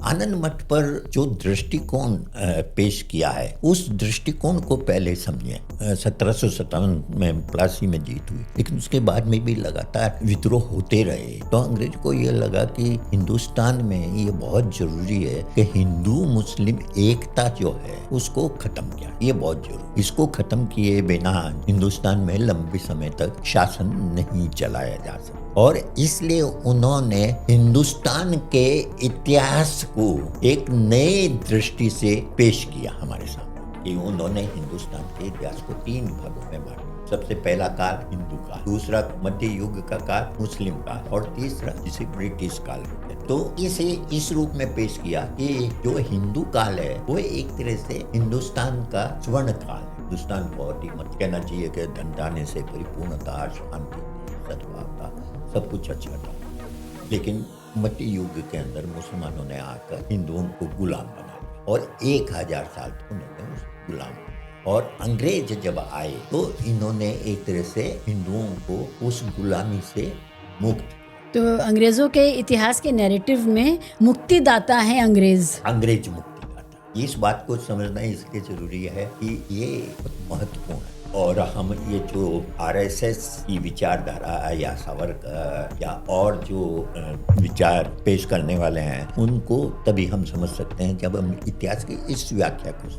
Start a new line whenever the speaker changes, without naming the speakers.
आनंद मठ पर जो दृष्टिकोण पेश किया है, उस दृष्टिकोण को पहले समझे। 1757 में प्लासी में जीत हुई, लेकिन उसके बाद में भी लगातार विद्रोह होते रहे। तो अंग्रेज को ये लगा कि हिंदुस्तान में ये बहुत जरूरी है कि हिंदू मुस्लिम एकता जो है उसको खत्म किया, ये बहुत जरूरी। इसको खत्म किए बिना हिंदुस्तान में लंबे समय तक शासन नहीं चलाया जा सकता, और इसलिए उन्होंने हिंदुस्तान के इतिहास को एक नए दृष्टि से पेश किया हमारे सामने। कि उन्होंने हिंदुस्तान के इतिहास को 3 भागों में बांटा। सबसे पहला काल हिंदू काल, दूसरा मध्य युग का काल मुस्लिम काल, और तीसरा जिसे ब्रिटिश काल कहते हैं। तो इसे इस रूप में पेश किया कि जो हिंदू काल है वो एक तरह से हिंदुस्तान का स्वर्ण काल है। हिंदुस्तान बहुत ही मत कहना चाहिए कि धन धान्य से परिपूर्णता, शांति, सद्भावना, सब कुछ अच्छा था। लेकिन मध्य युग के अंदर मुसलमानों ने आकर हिंदुओं को गुलाम बना दिया, और 1000 साल तक उन्होंने उस गुलाम। और अंग्रेज जब आए तो इन्होंने एक तरह से हिंदुओं को उस गुलामी से मुक्त।
तो अंग्रेजों के इतिहास के नैरेटिव में मुक्तिदाता है अंग्रेज
मुक्तिदाता। इस बात को समझना इसलिए जरूरी है कि ये बहुत महत्वपूर्ण है। और हम ये जो आरएसएस की विचारधारा या सावरकर या और जो विचार पेश करने वाले हैं, उनको तभी हम समझ सकते हैं जब हम इतिहास की इस व्याख्या को